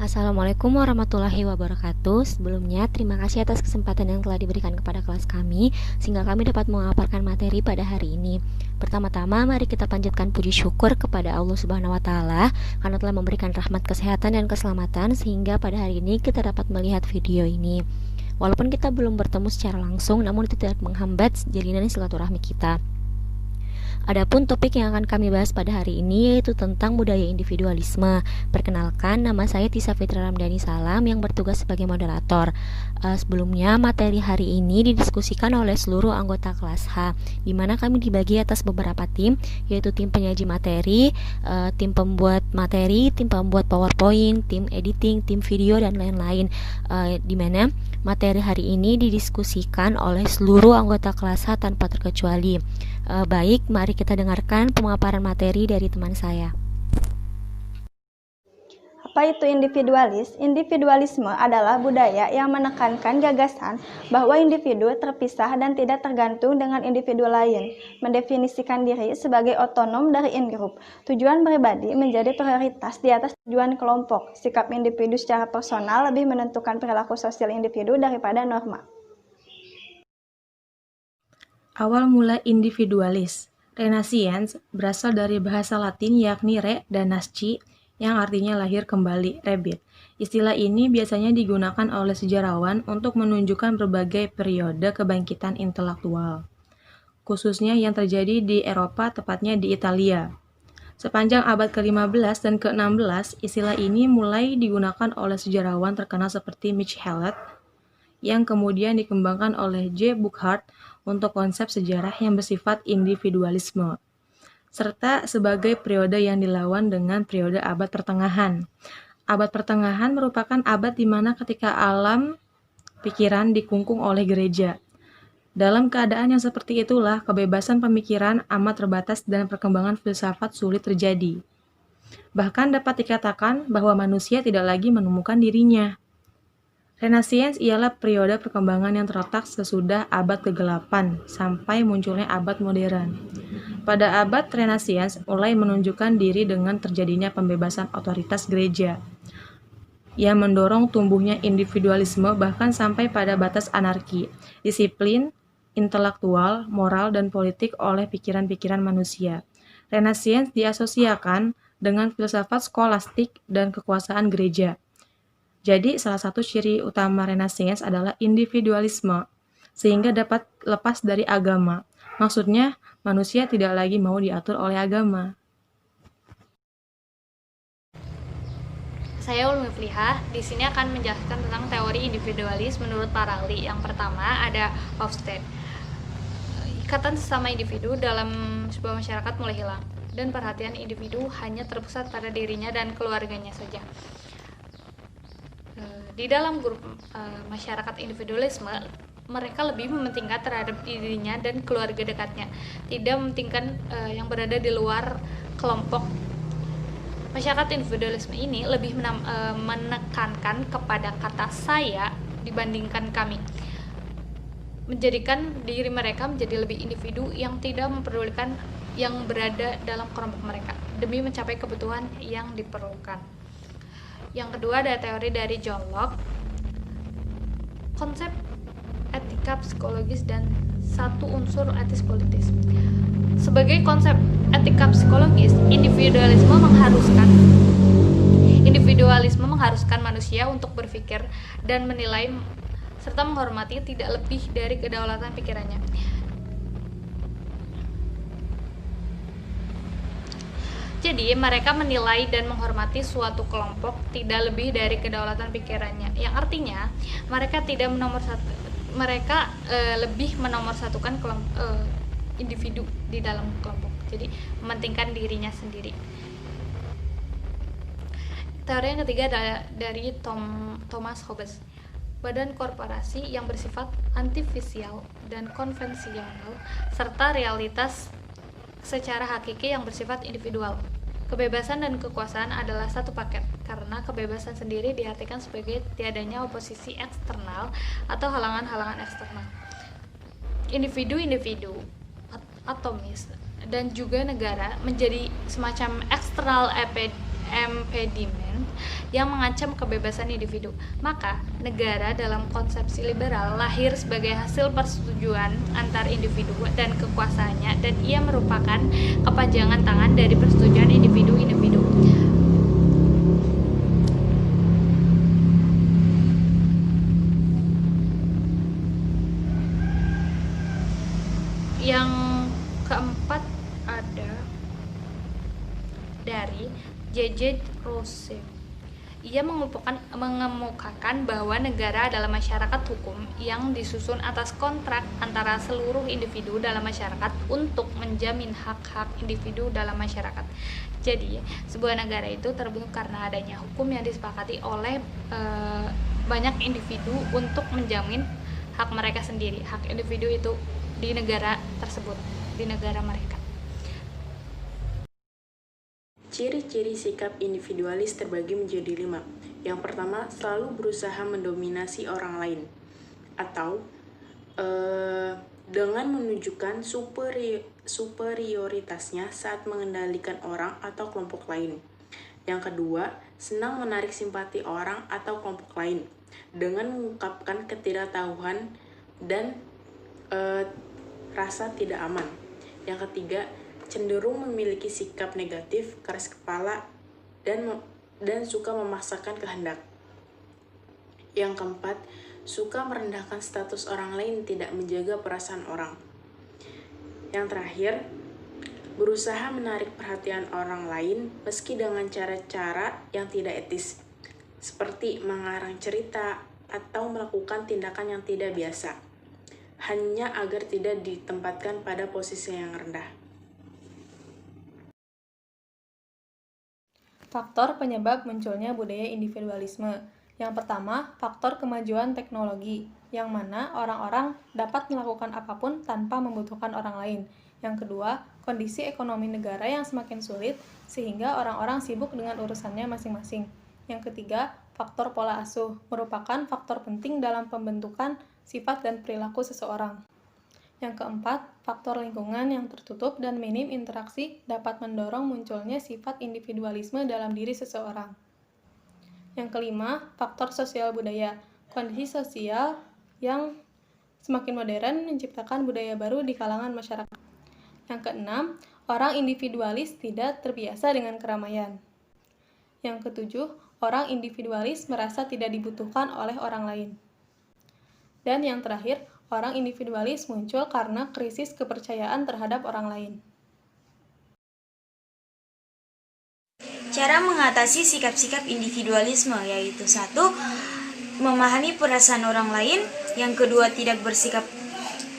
Assalamualaikum warahmatullahi wabarakatuh. Sebelumnya, terima kasih atas kesempatan yang telah diberikan kepada kelas kami, sehingga kami dapat mengaparkan materi pada hari ini. Pertama-tama, mari kita panjatkan puji syukur kepada Allah Subhanahu wa Ta'ala karena telah memberikan rahmat kesehatan dan keselamatan, sehingga pada hari ini kita dapat melihat video ini. Walaupun kita belum bertemu secara langsung, namun itu tidak menghambat jalinan silaturahmi kita. Adapun topik yang akan kami bahas pada hari ini yaitu tentang budaya individualisme. Perkenalkan, nama saya Tisa Fitra Ramdhani Salam yang bertugas sebagai moderator. Sebelumnya, materi hari ini didiskusikan oleh seluruh anggota kelas H, di mana kami dibagi atas beberapa tim, yaitu tim penyaji materi, tim pembuat materi, tim pembuat PowerPoint, tim editing, tim video, dan lain-lain. Di mana materi hari ini didiskusikan oleh seluruh anggota kelas H tanpa terkecuali. Baik, mari kita dengarkan pemaparan materi dari teman saya. Apa itu individualis? Individualisme adalah budaya yang menekankan gagasan bahwa individu terpisah dan tidak tergantung dengan individu lain, mendefinisikan diri sebagai otonom dari in-group. Tujuan pribadi menjadi prioritas di atas tujuan kelompok. Sikap individu secara personal lebih menentukan perilaku sosial individu daripada norma. Awal mula individualis. Renaissance berasal dari bahasa Latin yakni re dan nasci yang artinya lahir kembali, rebirth. Istilah ini biasanya digunakan oleh sejarawan untuk menunjukkan berbagai periode kebangkitan intelektual, khususnya yang terjadi di Eropa, tepatnya di Italia. Sepanjang abad ke-15 dan ke-16, istilah ini mulai digunakan oleh sejarawan terkenal seperti Mitch Hallett, yang kemudian dikembangkan oleh J. Burckhardt untuk konsep sejarah yang bersifat individualisme, serta sebagai periode yang dilawan dengan periode abad pertengahan. Abad pertengahan merupakan abad di mana ketika alam pikiran dikungkung oleh gereja. Dalam keadaan yang seperti itulah, kebebasan pemikiran amat terbatas dan perkembangan filsafat sulit terjadi. Bahkan dapat dikatakan bahwa manusia tidak lagi menemukan dirinya. Renaissance ialah periode perkembangan yang terletak sesudah abad ke-8 sampai munculnya abad modern. Pada abad Renaissance mulai menunjukkan diri dengan terjadinya pembebasan otoritas gereja, yang mendorong tumbuhnya individualisme bahkan sampai pada batas anarki, disiplin intelektual, moral, dan politik oleh pikiran-pikiran manusia. Renaissance diasosiasikan dengan filsafat skolastik dan kekuasaan gereja. Jadi, salah satu ciri utama Renaissance adalah individualisme, sehingga dapat lepas dari agama. Maksudnya, manusia tidak lagi mau diatur oleh agama. Saya Ulmi Flihah, di sini akan menjelaskan tentang teori individualis menurut para ahli. Yang pertama ada Hofstede. Ikatan sesama individu dalam sebuah masyarakat mulai hilang, dan perhatian individu hanya terpusat pada dirinya dan keluarganya saja. Di dalam grup masyarakat individualisme, mereka lebih mementingkan terhadap dirinya dan keluarga dekatnya, tidak mementingkan yang berada di luar kelompok. Masyarakat individualisme ini lebih menekankan kepada kata saya dibandingkan kami, menjadikan diri mereka menjadi lebih individu yang tidak memperdulikan yang berada dalam kelompok mereka, demi mencapai kebutuhan yang diperlukan. Yang kedua ada teori dari John Locke, konsep etika psikologis dan satu unsur etis politis. Sebagai konsep etika psikologis, individualisme mengharuskan manusia untuk berpikir dan menilai serta menghormati tidak lebih dari kedaulatan pikirannya. Jadi, mereka menilai dan menghormati suatu kelompok tidak lebih dari kedaulatan pikirannya, yang artinya mereka lebih menomorsatukan individu di dalam kelompok. Jadi, mementingkan dirinya sendiri. Teori yang ketiga adalah dari Thomas Hobbes. Badan korporasi yang bersifat artifisial dan konvensional serta realitas secara hakiki yang bersifat individual. Kebebasan dan kekuasaan adalah satu paket, karena kebebasan sendiri diartikan sebagai tiadanya oposisi eksternal atau halangan-halangan eksternal. Individu-individu, atomis, dan juga negara menjadi semacam external impediment yang mengancam kebebasan individu. Maka, negara dalam konsepsi liberal lahir sebagai hasil persetujuan antar individu dan kekuasaannya, dan ia merupakan kepanjangan tangan dari persetujuan individu-individu. Yang keempat ada dari J.J. Rousseau. Ia mengemukakan bahwa negara adalah masyarakat hukum yang disusun atas kontrak antara seluruh individu dalam masyarakat untuk menjamin hak-hak individu dalam masyarakat. Jadi, sebuah negara itu terbentuk karena adanya hukum yang disepakati oleh banyak individu untuk menjamin hak mereka sendiri. Hak individu itu di negara tersebut, di negara mereka. Ciri-ciri sikap individualis terbagi menjadi 5. Yang pertama, selalu berusaha mendominasi orang lain, atau dengan menunjukkan superioritasnya saat mengendalikan orang atau kelompok lain. Yang kedua, senang menarik simpati orang atau kelompok lain dengan mengungkapkan ketidaktahuan dan rasa tidak aman. Yang ketiga, cenderung memiliki sikap negatif, keras kepala, dan suka memaksakan kehendak. Yang keempat, suka merendahkan status orang lain, tidak menjaga perasaan orang. Yang terakhir, berusaha menarik perhatian orang lain meski dengan cara-cara yang tidak etis, seperti mengarang cerita atau melakukan tindakan yang tidak biasa, hanya agar tidak ditempatkan pada posisi yang rendah. Faktor penyebab munculnya budaya individualisme. Yang pertama, faktor kemajuan teknologi, yang mana orang-orang dapat melakukan apapun tanpa membutuhkan orang lain. Yang kedua, kondisi ekonomi negara yang semakin sulit, sehingga orang-orang sibuk dengan urusannya masing-masing. Yang ketiga, faktor pola asuh, merupakan faktor penting dalam pembentukan sifat dan perilaku seseorang. Yang keempat, faktor lingkungan yang tertutup dan minim interaksi dapat mendorong munculnya sifat individualisme dalam diri seseorang. Yang kelima, faktor sosial budaya, kondisi sosial yang semakin modern menciptakan budaya baru di kalangan masyarakat. Yang keenam, orang individualis tidak terbiasa dengan keramaian. Yang ketujuh, orang individualis merasa tidak dibutuhkan oleh orang lain. Dan yang terakhir, orang individualis muncul karena krisis kepercayaan terhadap orang lain. Cara mengatasi sikap-sikap individualisme yaitu 1. Memahami perasaan orang lain. Yang kedua, tidak bersikap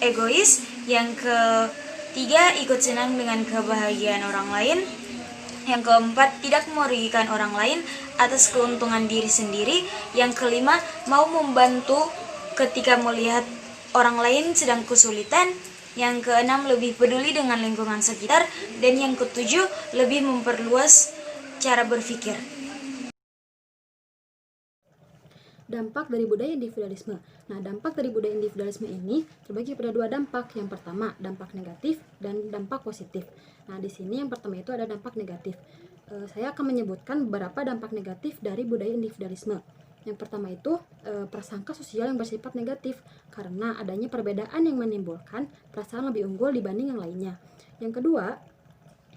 egois. Yang ketiga, ikut senang dengan kebahagiaan orang lain. Yang keempat, tidak merugikan orang lain atas keuntungan diri sendiri. Yang kelima, mau membantu ketika melihat orang lain sedang kesulitan. Yang keenam, lebih peduli dengan lingkungan sekitar. Dan yang ketujuh, lebih memperluas cara berpikir. Dampak dari budaya individualisme. Nah, dampak dari budaya individualisme ini terbagi pada 2 dampak. Yang pertama, dampak negatif dan dampak positif. Nah, di sini yang pertama itu ada dampak negatif. Saya akan menyebutkan beberapa dampak negatif dari budaya individualisme. Yang pertama itu prasangka sosial yang bersifat negatif karena adanya perbedaan yang menimbulkan perasaan lebih unggul dibanding yang lainnya. Yang kedua,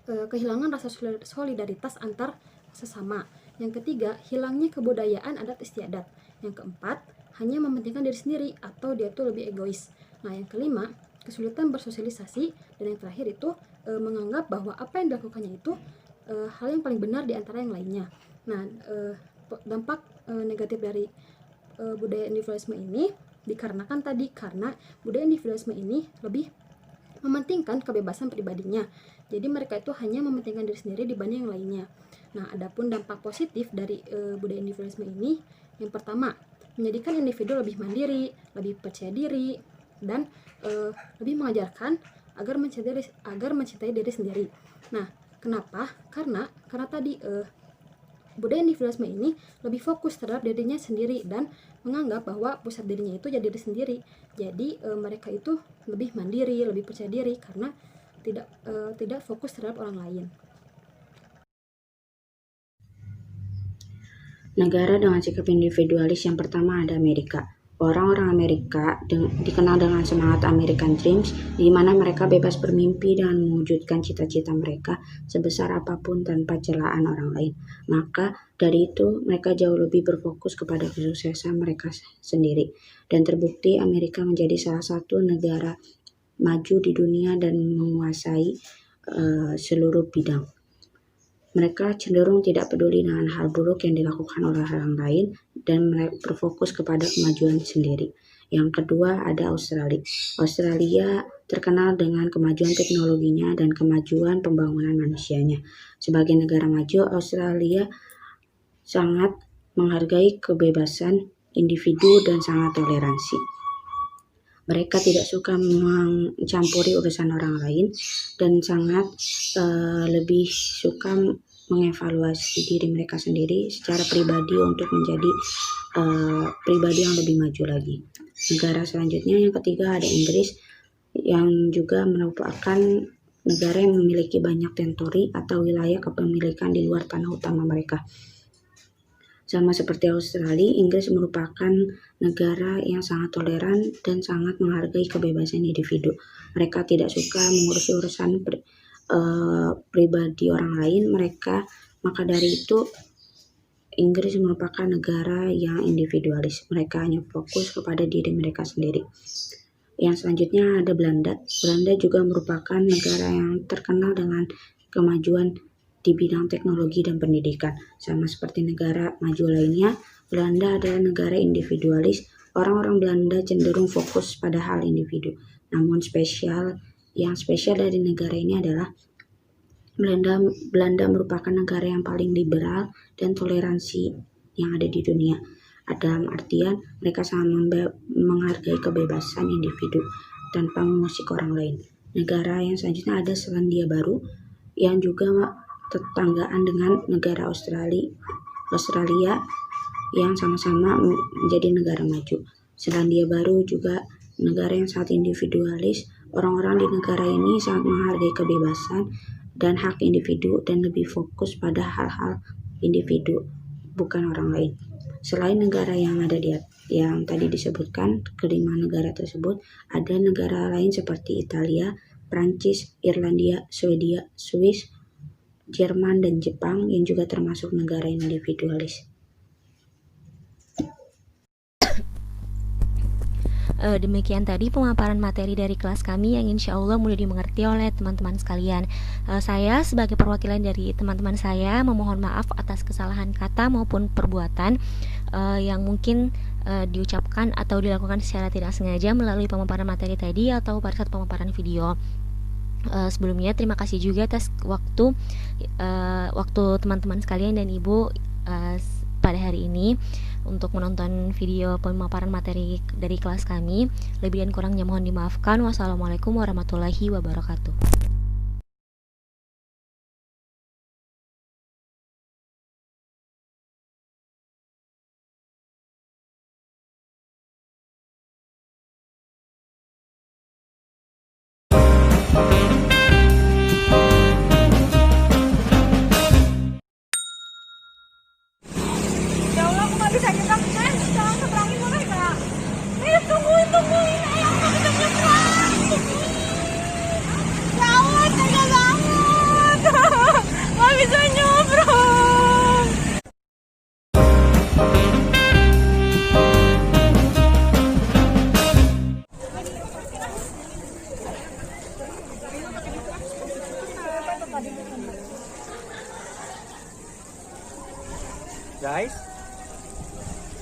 kehilangan rasa solidaritas antar sesama. Yang ketiga, hilangnya kebudayaan adat istiadat. Yang keempat, hanya mementingkan diri sendiri atau dia tuh lebih egois. Nah, yang kelima, kesulitan bersosialisasi. Dan yang terakhir itu menganggap bahwa apa yang dilakukannya itu hal yang paling benar di antara yang lainnya. Nah, dampak negatif dari budaya individualisme ini dikarenakan tadi karena budaya individualisme ini lebih mementingkan kebebasan pribadinya. Jadi mereka itu hanya mementingkan diri sendiri dibanding yang lainnya. Nah, adapun dampak positif dari budaya individualisme ini, yang pertama, menjadikan individu lebih mandiri, lebih percaya diri, dan lebih mengajarkan agar mencintai diri sendiri. Nah, kenapa? Karena tadi budaya individualisme ini lebih fokus terhadap dirinya sendiri dan menganggap bahwa pusat dirinya itu jadi diri sendiri. Jadi mereka itu lebih mandiri, lebih percaya diri karena tidak fokus terhadap orang lain. Negara dengan sikap individualis yang pertama ada Amerika. Orang-orang Amerika dikenal dengan semangat American Dreams, di mana mereka bebas bermimpi dan mewujudkan cita-cita mereka sebesar apapun tanpa celaan orang lain. Maka dari itu mereka jauh lebih berfokus kepada kesuksesan mereka sendiri. Dan terbukti Amerika menjadi salah satu negara maju di dunia dan menguasai seluruh bidang. Mereka cenderung tidak peduli dengan hal buruk yang dilakukan oleh orang lain dan mereka berfokus kepada kemajuan sendiri. Yang kedua ada Australia. Australia terkenal dengan kemajuan teknologinya dan kemajuan pembangunan manusianya. Sebagai negara maju, Australia sangat menghargai kebebasan individu dan sangat toleransi. Mereka tidak suka mencampuri urusan orang lain dan sangat lebih suka mengevaluasi diri mereka sendiri secara pribadi untuk menjadi pribadi yang lebih maju lagi. Negara selanjutnya yang ketiga ada Inggris, yang juga merupakan negara yang memiliki banyak teritori atau wilayah kepemilikan di luar tanah utama mereka. Sama seperti Australia, Inggris merupakan negara yang sangat toleran dan sangat menghargai kebebasan individu. Mereka tidak suka mengurusi urusan pribadi orang lain. Maka dari itu Inggris merupakan negara yang individualis. Mereka hanya fokus kepada diri mereka sendiri. Yang selanjutnya ada Belanda. Belanda juga merupakan negara yang terkenal dengan kemajuan di bidang teknologi dan pendidikan. Sama seperti negara maju lainnya, Belanda adalah negara individualis. Orang-orang Belanda cenderung fokus pada hal individu. Namun yang spesial dari negara ini adalah Belanda merupakan negara yang paling liberal dan toleransi yang ada di dunia. Dalam artian mereka sangat menghargai kebebasan individu tanpa mengusik orang lain. Negara yang selanjutnya ada Selandia Baru, yang juga tetanggaan dengan negara Australia yang sama-sama menjadi negara maju. Selandia Baru juga negara yang sangat individualis. Orang-orang di negara ini sangat menghargai kebebasan dan hak individu dan lebih fokus pada hal-hal individu, bukan orang lain. Selain negara yang tadi disebutkan, kelima negara tersebut, ada negara lain seperti Italia, Prancis, Irlandia, Swedia, Swiss, Jerman, dan Jepang yang juga termasuk negara individualis. Demikian tadi pemaparan materi dari kelas kami yang insya Allah mudah dimengerti oleh teman-teman sekalian. Saya sebagai perwakilan dari teman-teman saya memohon maaf atas kesalahan kata maupun perbuatan yang mungkin diucapkan atau dilakukan secara tidak sengaja melalui pemaparan materi tadi atau pada saat pemaparan video. Sebelumnya terima kasih juga atas waktu teman-teman sekalian dan ibu pada hari ini untuk menonton video pemaparan materi dari kelas kami. Lebih dan kurangnya mohon dimaafkan. Wassalamualaikum warahmatullahi wabarakatuh.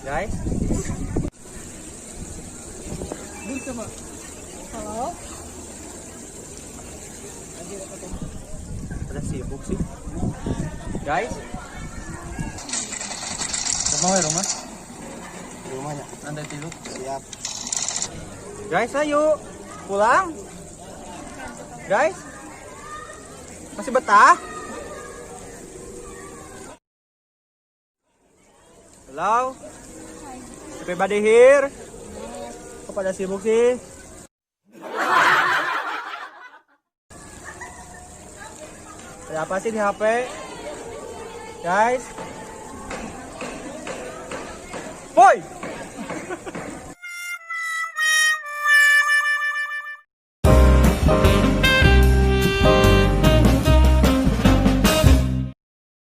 Guys. Halo. Ada sibuk sih. Guys. Kemana rumah? Rumahnya. Anda tidur? Siap. Guys, ayo pulang. Guys. Masih betah? Halo? Everybody here? Kok pada sibuk sih? Ada apa sih di HP? Guys? Boy!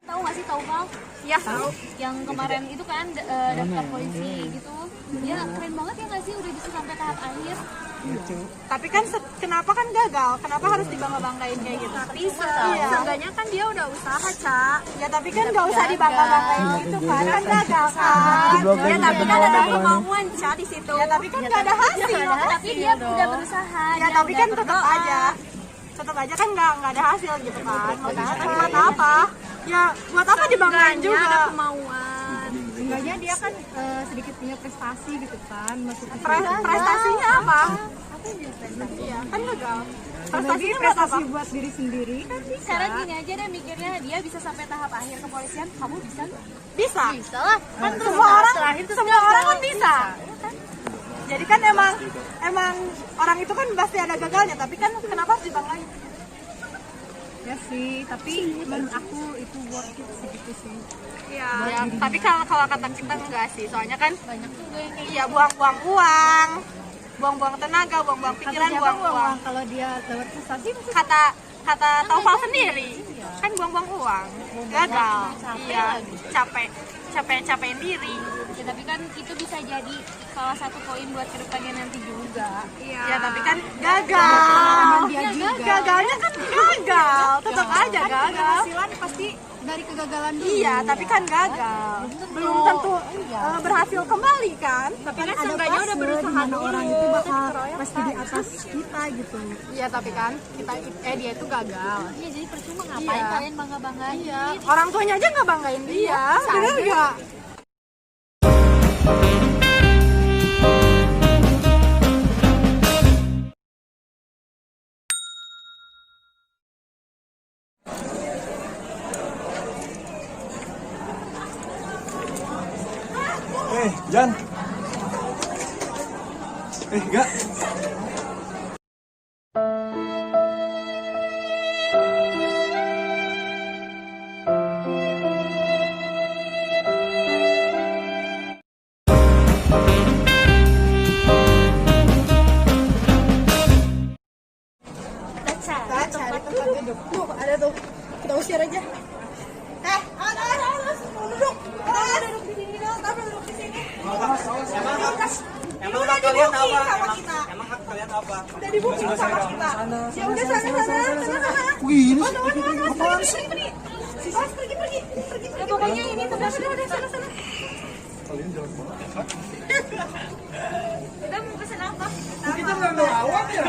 Tahu nggak sih Taufal? Ya tahu. Yang kemarin itu kan daftar polisi gitu. Ya keren banget ya nggak sih udah bisa sampai tahap akhir. Tapi kan kenapa kan gagal? Kenapa harus dibangga-banggain kayak gitu? Tapi seenggaknya kan dia udah usaha, Ca. Ya tapi kan nggak usah dibangga-banggain gitu kan? Kan gagal kan? Ya tapi kan ada kemauan, Ca, di situ. Ya tapi kan nggak ada hasil. Tapi dia udah berusaha. Ya tapi kan tetap aja kan nggak ada hasil gitu kan? Buat apa? Ya buat apa dibanggain juga? Ada kemauan. Seenggaknya dia kan sedikit punya prestasi gitu kan, masuk ke Prestasinya apa? Iya, kan gagal. Prestasinya buat apa? buat diri sendiri kan bisa. Sekarang gini aja deh mikirnya, dia bisa sampai tahap akhir kepolisian, kamu bisa nggak? Bisa. Bisa lah. Kan Semua orang kan bisa. Jadi kan emang orang itu kan pasti ada gagalnya, tapi kan kenapa harus dibanggain? Ya sih, tapi menurut aku itu worth it segitu sih. Ya, tapi kalau kata kita enggak sih, soalnya kan banyak juga yang kayak iya buang-buang uang, buang-buang tenaga, buang-buang pikiran, buang uang. Kalau dia lewat prestasi Kata Taufal sendiri, kan buang-buang uang, gagal, iya, capein diri. ya, tapi kan itu bisa jadi salah satu poin buat kedepannya nanti juga. Ya tapi kan gagal. dia juga. Gagalnya kan gagal, tetap aja gagal. Hasilan pasti dari kegagalan dulu. Iya, tapi kan gagal. Belum tentu berhasil kembali kan. Tapi kan seenggaknya udah berusaha dulu. Orang itu bakal pasti di atas kita gitu. Iya, tapi kan dia itu gagal. Iya, jadi percuma ngapain kalian bangga-banggain. Iya. Orang tuanya aja nggak banggain dia. Bener nggak? Jan. Enggak. Cari tempat duduk. Tuh, ada tuh. Kita usir aja. Ada, semua duduk. Duduk di sini dong, tapi duduk di sini. Emang hak kalian apa? Emang hak kalian apa? Udah di-booking sama kita. Ya udah sana. Wih, ini Apaan sih? Pergi. Ya pokoknya ini tempat udah sana. kalian jalan banget. Kita mau pesen apa? Kita nggak ngelawan ya?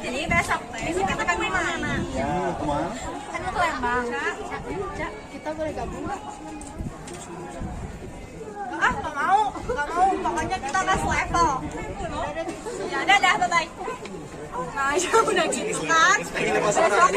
Jadi besok kita kan kemana? Kemana? Kan mau ke Lembang. Kita boleh gabung nggak? Nggak mau. Pokoknya kita gas level. Ya, dadah, bye-bye. Nah, ya udah gitu kan. Besok.